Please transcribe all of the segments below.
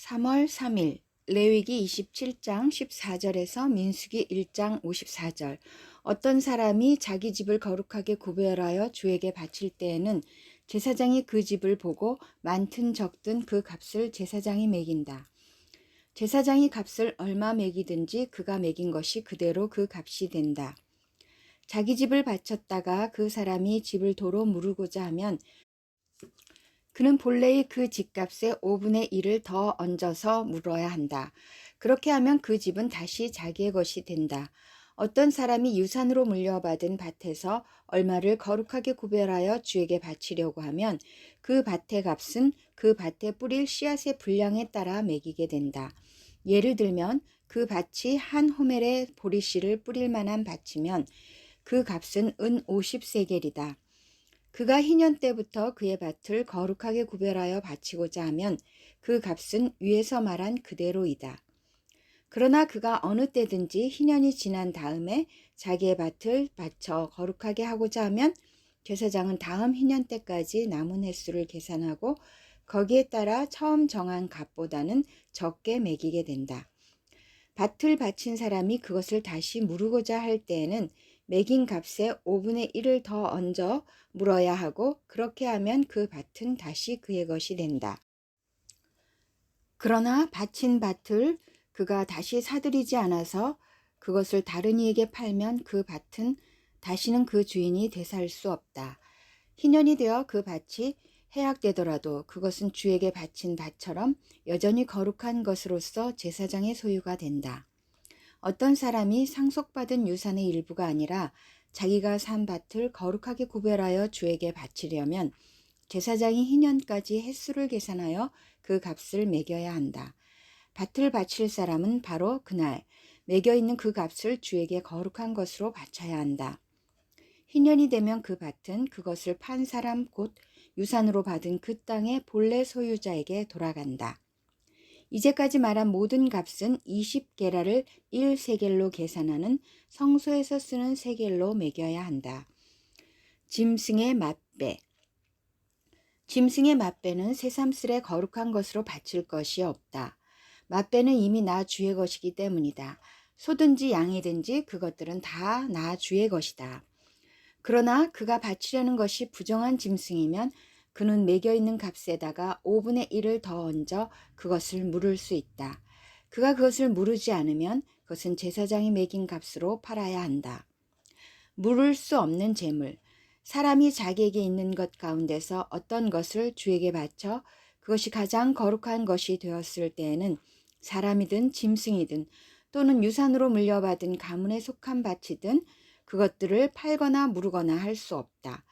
3월 3일 레위기 27장 14절에서 민수기 1장 54절. 어떤 사람이 자기 집을 거룩하게 구별하여 주에게 바칠 때에는 제사장이 그 집을 보고 많든 적든 그 값을 제사장이 매긴다. 제사장이 값을 얼마 매기든지 그가 매긴 것이 그대로 그 값이 된다. 자기 집을 바쳤다가 그 사람이 집을 도로 무르고자 하면 그는 본래의 그 집값의 5분의 1을 더 얹어서 물어야 한다. 그렇게 하면 그 집은 다시 자기의 것이 된다. 어떤 사람이 유산으로 물려받은 밭에서 얼마를 거룩하게 구별하여 주에게 바치려고 하면 그 밭의 값은 그 밭에 뿌릴 씨앗의 분량에 따라 매기게 된다. 예를 들면 그 밭이 한 호멜의 보리씨를 뿌릴 만한 밭이면 그 값은 은 50세겔이다. 그가 희년 때부터 그의 밭을 거룩하게 구별하여 바치고자 하면 그 값은 위에서 말한 그대로이다. 그러나 그가 어느 때든지 희년이 지난 다음에 자기의 밭을 바쳐 거룩하게 하고자 하면 제사장은 다음 희년 때까지 남은 횟수를 계산하고 거기에 따라 처음 정한 값보다는 적게 매기게 된다. 밭을 바친 사람이 그것을 다시 무르고자 할 때에는 매긴 값의 5분의 1을 더 얹어 물어야 하고 그렇게 하면 그 밭은 다시 그의 것이 된다. 그러나 바친 밭을 그가 다시 사들이지 않아서 그것을 다른 이에게 팔면 그 밭은 다시는 그 주인이 되살 수 없다. 희년이 되어 그 밭이 해약되더라도 그것은 주에게 바친 밭처럼 여전히 거룩한 것으로서 제사장의 소유가 된다. 어떤 사람이 상속받은 유산의 일부가 아니라 자기가 산 밭을 거룩하게 구별하여 주에게 바치려면 제사장이 희년까지 횟수를 계산하여 그 값을 매겨야 한다. 밭을 바칠 사람은 바로 그날 매겨 있는 그 값을 주에게 거룩한 것으로 바쳐야 한다. 희년이 되면 그 밭은 그것을 판 사람 곧 유산으로 받은 그 땅의 본래 소유자에게 돌아간다. 이제까지 말한 모든 값은 20게라를 1세겔로 계산하는 성소에서 쓰는 세겔로 매겨야 한다. 짐승의 맛배. 짐승의 맛배는 새삼스레 거룩한 것으로 바칠 것이 없다. 맛배는 이미 나 주의 것이기 때문이다. 소든지 양이든지 그것들은 다 나 주의 것이다. 그러나 그가 바치려는 것이 부정한 짐승이면 그는 매겨있는 값에다가 5분의 1을 더 얹어 그것을 물을 수 있다. 그가 그것을 무르지 않으면 그것은 제사장이 매긴 값으로 팔아야 한다. 물을 수 없는 재물. 사람이 자기에게 있는 것 가운데서 어떤 것을 주에게 바쳐 그것이 가장 거룩한 것이 되었을 때에는 사람이든 짐승이든 또는 유산으로 물려받은 가문에 속한 밭이든 그것들을 팔거나 무르거나 할 수 없다.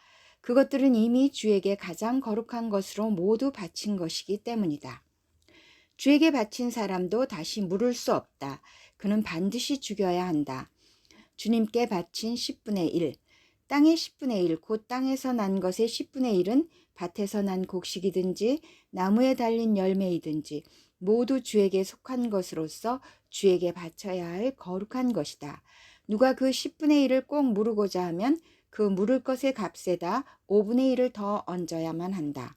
그것들은 이미 주에게 가장 거룩한 것으로 모두 바친 것이기 때문이다. 주에게 바친 사람도 다시 물을 수 없다. 그는 반드시 죽여야 한다. 주님께 바친 10분의 1, 땅의 10분의 1, 곧 땅에서 난 것의 10분의 1은 밭에서 난 곡식이든지 나무에 달린 열매이든지 모두 주에게 속한 것으로서 주에게 바쳐야 할 거룩한 것이다. 누가 그 10분의 1을 꼭 무르고자 하면 그 무를 것의 값에다 5분의 1을 더 얹어야만 한다.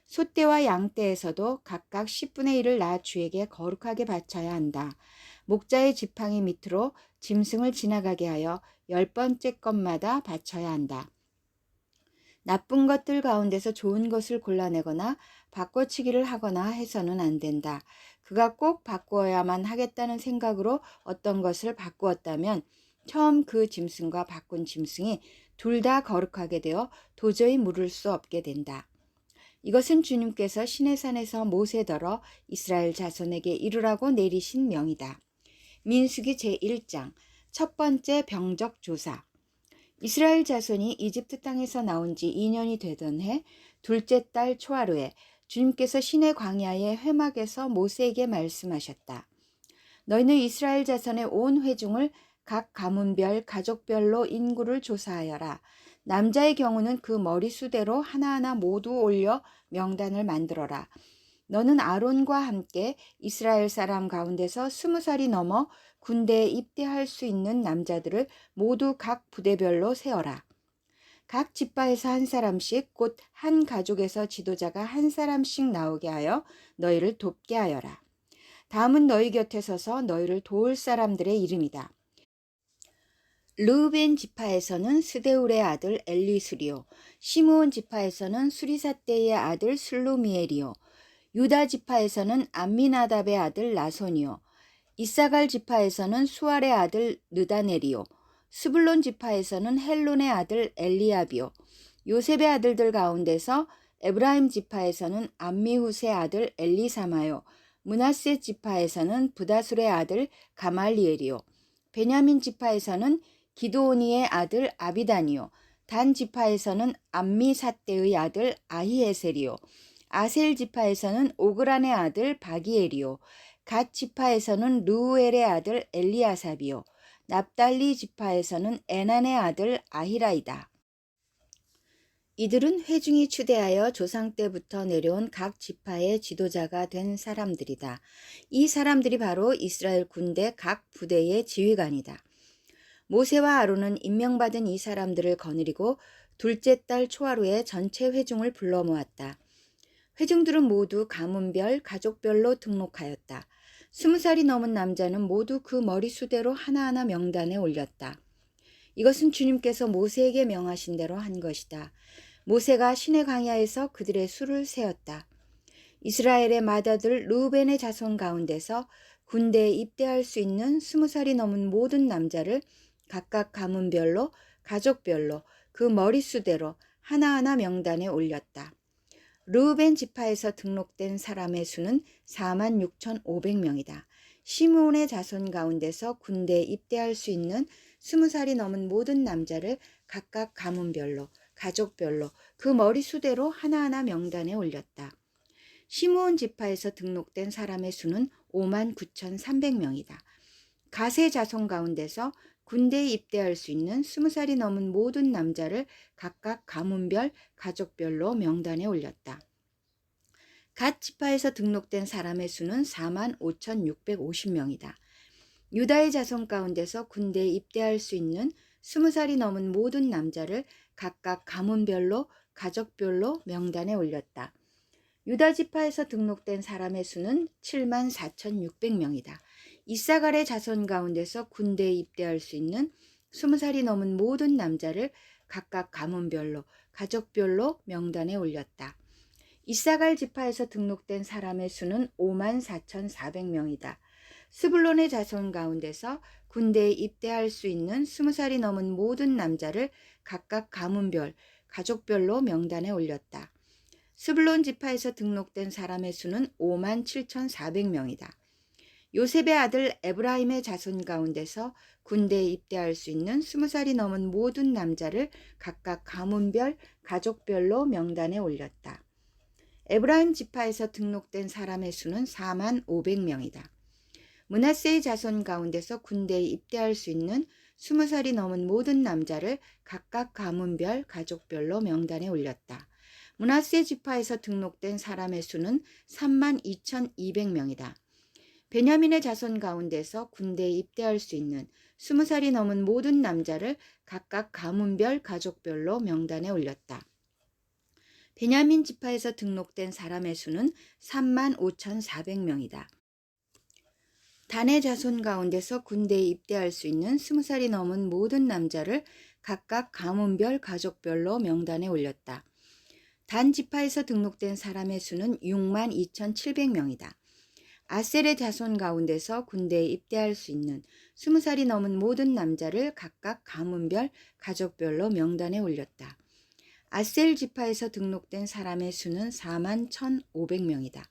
소떼와 양떼에서도 각각 10분의 1을 나 주에게 거룩하게 바쳐야 한다. 목자의 지팡이 밑으로 짐승을 지나가게 하여 10번째 것마다 바쳐야 한다. 나쁜 것들 가운데서 좋은 것을 골라내거나 바꿔치기를 하거나 해서는 안 된다. 그가 꼭 바꾸어야만 하겠다는 생각으로 어떤 것을 바꾸었다면 처음 그 짐승과 바꾼 짐승이 둘 다 거룩하게 되어 도저히 물을 수 없게 된다. 이것은 주님께서 시내산에서 모세더러 이스라엘 자손에게 이루라고 내리신 명이다. 민수기 제1장 첫 번째 병적 조사. 이스라엘 자손이 이집트 땅에서 나온 지 2년이 되던 해 둘째 달 초하루에 주님께서 시내 광야의 회막에서 모세에게 말씀하셨다. 너희는 이스라엘 자손의 온 회중을 각 가문별 가족별로 인구를 조사하여라. 남자의 경우는 그 머리수대로 하나하나 모두 올려 명단을 만들어라. 너는 아론과 함께 이스라엘 사람 가운데서 20살이 넘어 군대에 입대할 수 있는 남자들을 모두 각 부대별로 세어라. 각 지파에서 한 사람씩 곧 한 가족에서 지도자가 한 사람씩 나오게 하여 너희를 돕게 하여라. 다음은 너희 곁에 서서 너희를 도울 사람들의 이름이다. 르우벤 지파에서는 스데울의 아들 엘리수리오, 시므온 지파에서는 수리사떼의 아들 슬루미엘이요, 유다 지파에서는 암미나답의 아들 나손이요, 이사갈 지파에서는 수알의 아들 느다넬이요, 스불론 지파에서는 헬론의 아들 엘리압이요, 요셉의 아들들 가운데서 에브라임 지파에서는 암미훗의 아들 엘리사마요, 므낫세 지파에서는 부다술의 아들 가말리엘이요, 베냐민 지파에서는 기드오니의 아들 아비단이요, 단 지파에서는 암미사떼의 아들 아히에셀이요, 아셀 지파에서는 오그란의 아들 바기엘이요, 갓 지파에서는 르우엘의 아들 엘리아삽이요, 납달리 지파에서는 에난의 아들 아히라이다. 이들은 회중이 추대하여 조상 때부터 내려온 각 지파의 지도자가 된 사람들이다. 이 사람들이 바로 이스라엘 군대 각 부대의 지휘관이다. 모세와 아론은 임명받은 이 사람들을 거느리고 둘째 달 초하루에 전체 회중을 불러 모았다. 회중들은 모두 가문별, 가족별로 등록하였다. 20살이 넘은 남자는 모두 그 머리수대로 하나하나 명단에 올렸다. 이것은 주님께서 모세에게 명하신 대로 한 것이다. 모세가 시내 광야에서 그들의 수를 세었다. 이스라엘의 맏아들 르우벤의 자손 가운데서 군대에 입대할 수 있는 20살이 넘은 모든 남자를 각각 가문별로, 가족별로 그 머릿수대로 하나하나 명단에 올렸다. 르우벤 지파에서 등록된 사람의 수는 46,500명이다. 시므온의 자손 가운데서 군대에 입대할 수 있는 20살이 넘은 모든 남자를 각각 가문별로, 가족별로 그 머릿수대로 하나하나 명단에 올렸다. 시므온 지파에서 등록된 사람의 수는 59,300명이다. 갓의 자손 가운데서 군대에 입대할 수 있는 20살이 넘은 모든 남자를 각각 가문별, 가족별로 명단에 올렸다. 갓 지파에서 등록된 사람의 수는 45,650명이다. 유다의 자손 가운데서 군대에 입대할 수 있는 20살이 넘은 모든 남자를 각각 가문별로, 가족별로 명단에 올렸다. 유다 지파에서 등록된 사람의 수는 74,600명이다. 이사갈의 자손 가운데서 군대에 입대할 수 있는 20살이 넘은 모든 남자를 각각 가문별로, 가족별로 명단에 올렸다. 이사갈 지파에서 등록된 사람의 수는 54,400명이다. 스불론의 자손 가운데서 군대에 입대할 수 있는 20살이 넘은 모든 남자를 각각 가문별, 가족별로 명단에 올렸다. 스불론 지파에서 등록된 사람의 수는 57,400명이다. 요셉의 아들 에브라임의 자손 가운데서 군대에 입대할 수 있는 20살이 넘은 모든 남자를 각각 가문별, 가족별로 명단에 올렸다. 에브라임 지파에서 등록된 사람의 수는 45,500명이다. 므낫세의 자손 가운데서 군대에 입대할 수 있는 20살이 넘은 모든 남자를 각각 가문별, 가족별로 명단에 올렸다. 므낫세 지파에서 등록된 사람의 수는 32,200명이다. 베냐민의 자손 가운데서 군대에 입대할 수 있는 20살이 넘은 모든 남자를 각각 가문별, 가족별로 명단에 올렸다. 베냐민 지파에서 등록된 사람의 수는 35,400명이다. 단의 자손 가운데서 군대에 입대할 수 있는 20살이 넘은 모든 남자를 각각 가문별, 가족별로 명단에 올렸다. 단 지파에서 등록된 사람의 수는 62,700명이다. 아셀의 자손 가운데서 군대에 입대할 수 있는 20살이 넘은 모든 남자를 각각 가문별, 가족별로 명단에 올렸다. 아셀 지파에서 등록된 사람의 수는 41,500명이다.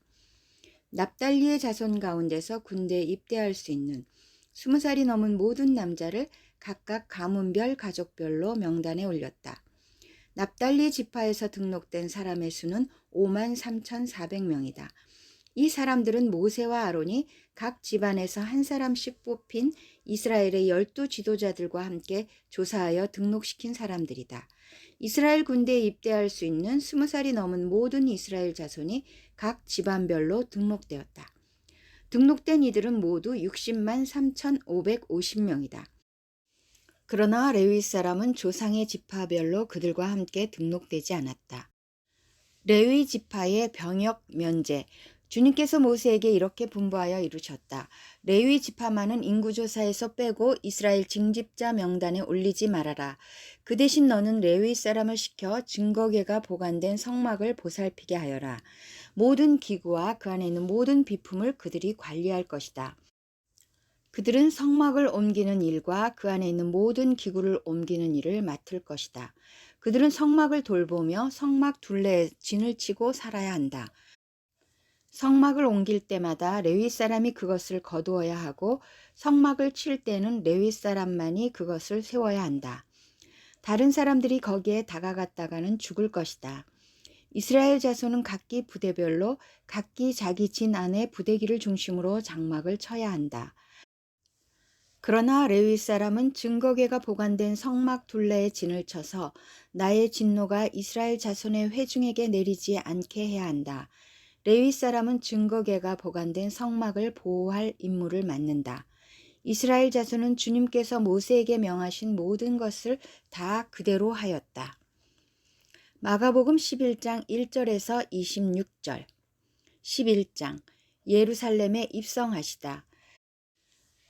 납달리의 자손 가운데서 군대에 입대할 수 있는 20살이 넘은 모든 남자를 각각 가문별, 가족별로 명단에 올렸다. 납달리 지파에서 등록된 사람의 수는 53,400명이다. 이 사람들은 모세와 아론이 각 집안에서 한 사람씩 뽑힌 이스라엘의 12 지도자들과 함께 조사하여 등록시킨 사람들이다. 이스라엘 군대에 입대할 수 있는 20살이 넘은 모든 이스라엘 자손이 각 집안별로 등록되었다. 등록된 이들은 모두 603,550명이다. 그러나 레위 사람은 조상의 지파별로 그들과 함께 등록되지 않았다. 레위 지파의 병역 면제. 주님께서 모세에게 이렇게 분부하여 이루셨다. 레위 지파만은 인구조사에서 빼고 이스라엘 징집자 명단에 올리지 말아라. 그 대신 너는 레위 사람을 시켜 증거궤가 보관된 성막을 보살피게 하여라. 모든 기구와 그 안에 있는 모든 비품을 그들이 관리할 것이다. 그들은 성막을 옮기는 일과 그 안에 있는 모든 기구를 옮기는 일을 맡을 것이다. 그들은 성막을 돌보며 성막 둘레에 진을 치고 살아야 한다. 성막을 옮길 때마다 레위 사람이 그것을 거두어야 하고 성막을 칠 때는 레위 사람만이 그것을 세워야 한다. 다른 사람들이 거기에 다가갔다가는 죽을 것이다. 이스라엘 자손은 각기 부대별로 각기 자기 진 안에 부대기를 중심으로 장막을 쳐야 한다. 그러나 레위 사람은 증거궤가 보관된 성막 둘레에 진을 쳐서 나의 진노가 이스라엘 자손의 회중에게 내리지 않게 해야 한다. 레위 사람은 증거궤가 보관된 성막을 보호할 임무를 맡는다. 이스라엘 자손은 주님께서 모세에게 명하신 모든 것을 다 그대로 하였다. 마가복음 11장 1절에서 26절. 11장 예루살렘에 입성하시다.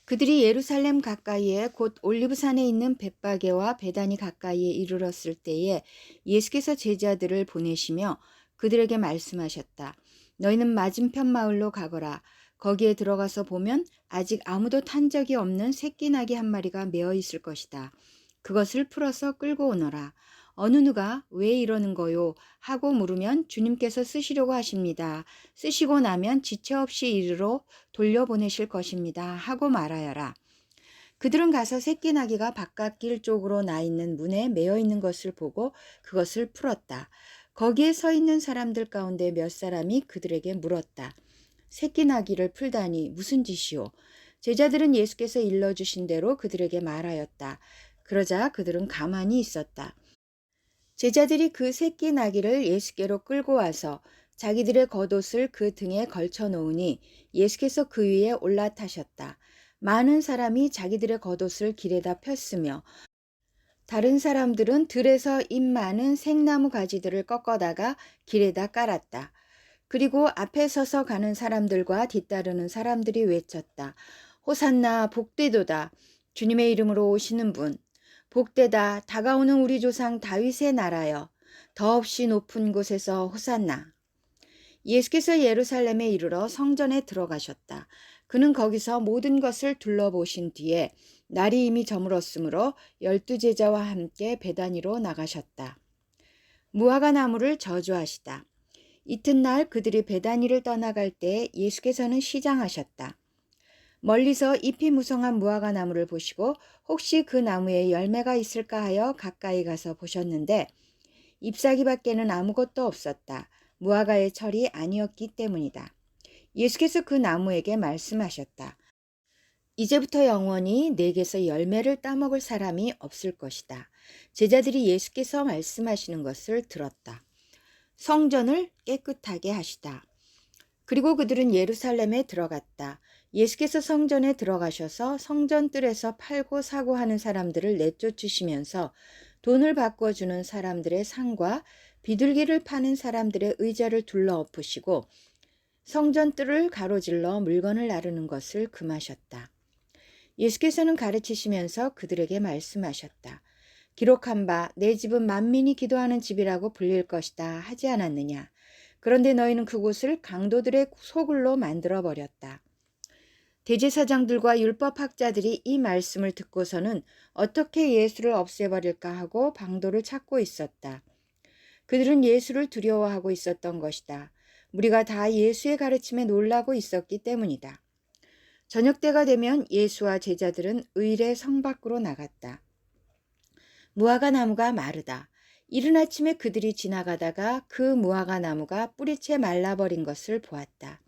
그들이 예루살렘 가까이에 곧 올리브산에 있는 벳바게와 베다니 가까이에 이르렀을 때에 예수께서 제자들을 보내시며 그들에게 말씀하셨다. 너희는 맞은편 마을로 가거라. 거기에 들어가서 보면 아직 아무도 탄 적이 없는 새끼 나귀 한 마리가 메어 있을 것이다. 그것을 풀어서 끌고 오너라. 어느 누가 왜 이러는 거요? 하고 물으면 주님께서 쓰시려고 하십니다. 쓰시고 나면 지체 없이 이리로 돌려보내실 것입니다. 하고 말하여라. 그들은 가서 새끼 나귀가 바깥길 쪽으로 나 있는 문에 메어 있는 것을 보고 그것을 풀었다. 거기에 서 있는 사람들 가운데 몇 사람이 그들에게 물었다. 새끼 나귀를 풀다니 무슨 짓이오? 제자들은 예수께서 일러주신 대로 그들에게 말하였다. 그러자 그들은 가만히 있었다. 제자들이 그 새끼 나귀를 예수께로 끌고 와서 자기들의 겉옷을 그 등에 걸쳐 놓으니 예수께서 그 위에 올라타셨다. 많은 사람이 자기들의 겉옷을 길에다 폈으며 다른 사람들은 들에서 잎 많은 생나무 가지들을 꺾어다가 길에다 깔았다. 그리고 앞에 서서 가는 사람들과 뒤따르는 사람들이 외쳤다. 호산나 복되도다. 주님의 이름으로 오시는 분. 복되다. 다가오는 우리 조상 다윗의 나라여. 더없이 높은 곳에서 호산나. 예수께서 예루살렘에 이르러 성전에 들어가셨다. 그는 거기서 모든 것을 둘러보신 뒤에 날이 이미 저물었으므로 12제자와 함께 베다니로 나가셨다. 무화과 나무를 저주하시다. 이튿날 그들이 베다니를 떠나갈 때 예수께서는 시장하셨다. 멀리서 잎이 무성한 무화과 나무를 보시고 혹시 그 나무에 열매가 있을까 하여 가까이 가서 보셨는데 잎사귀밖에는 아무것도 없었다. 무화과의 철이 아니었기 때문이다. 예수께서 그 나무에게 말씀하셨다. 이제부터 영원히 내게서 열매를 따먹을 사람이 없을 것이다. 제자들이 예수께서 말씀하시는 것을 들었다. 성전을 깨끗하게 하시다. 그리고 그들은 예루살렘에 들어갔다. 예수께서 성전에 들어가셔서 성전 뜰에서 팔고 사고 하는 사람들을 내쫓으시면서 돈을 바꿔주는 사람들의 상과 비둘기를 파는 사람들의 의자를 둘러 엎으시고 성전 뜰을 가로질러 물건을 나르는 것을 금하셨다. 예수께서는 가르치시면서 그들에게 말씀하셨다. 기록한 바 내 집은 만민이 기도하는 집이라고 불릴 것이다 하지 않았느냐. 그런데 너희는 그곳을 강도들의 소굴로 만들어버렸다. 대제사장들과 율법학자들이 이 말씀을 듣고서는 어떻게 예수를 없애버릴까 하고 방도를 찾고 있었다. 그들은 예수를 두려워하고 있었던 것이다. 우리가 다 예수의 가르침에 놀라고 있었기 때문이다. 저녁 때가 되면 예수와 제자들은 의례 성 밖으로 나갔다. 무화과 나무가 마르다. 이른 아침에 그들이 지나가다가 그 무화과 나무가 뿌리채 말라버린 것을 보았다.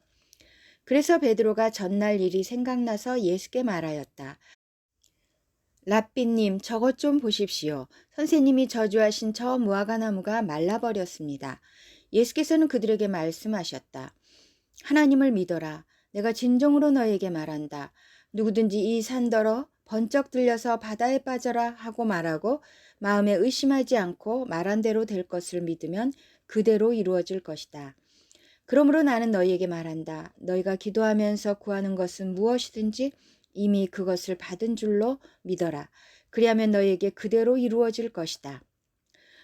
그래서 베드로가 전날 일이 생각나서 예수께 말하였다. 랍비님, 저것 좀 보십시오. 선생님이 저주하신 저 무화과 나무가 말라버렸습니다. 예수께서는 그들에게 말씀하셨다. 하나님을 믿어라. 내가 진정으로 너에게 말한다. 누구든지 이 산더러 번쩍 들려서 바다에 빠져라 하고 말하고 마음에 의심하지 않고 말한 대로 될 것을 믿으면 그대로 이루어질 것이다. 그러므로 나는 너희에게 말한다. 너희가 기도하면서 구하는 것은 무엇이든지 이미 그것을 받은 줄로 믿어라. 그리하면 너희에게 그대로 이루어질 것이다.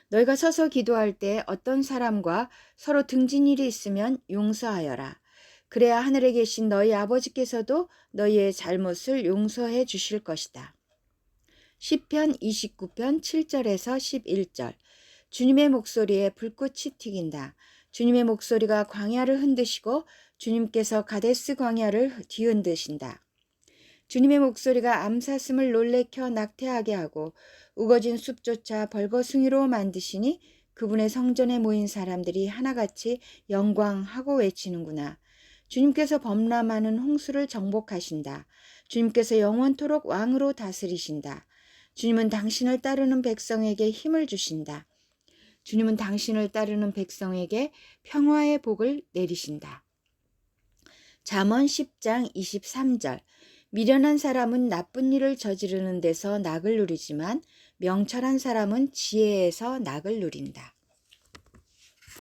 너희가 서서 기도할 때 어떤 사람과 서로 등진 일이 있으면 용서하여라. 그래야 하늘에 계신 너희 아버지께서도 너희의 잘못을 용서해 주실 것이다. 시편 29편 7절에서 11절. 주님의 목소리에 불꽃이 튀긴다. 주님의 목소리가 광야를 흔드시고 주님께서 가데스 광야를 뒤흔드신다. 주님의 목소리가 암사슴을 놀래켜 낙태하게 하고 우거진 숲조차 벌거숭이로 만드시니 그분의 성전에 모인 사람들이 하나같이 영광하고 외치는구나. 주님께서 범람하는 홍수를 정복하신다. 주님께서 영원토록 왕으로 다스리신다. 주님은 당신을 따르는 백성에게 힘을 주신다. 주님은 당신을 따르는 백성에게 평화의 복을 내리신다. 잠언 10장 23절. 미련한 사람은 나쁜 일을 저지르는 데서 낙을 누리지만 명철한 사람은 지혜에서 낙을 누린다.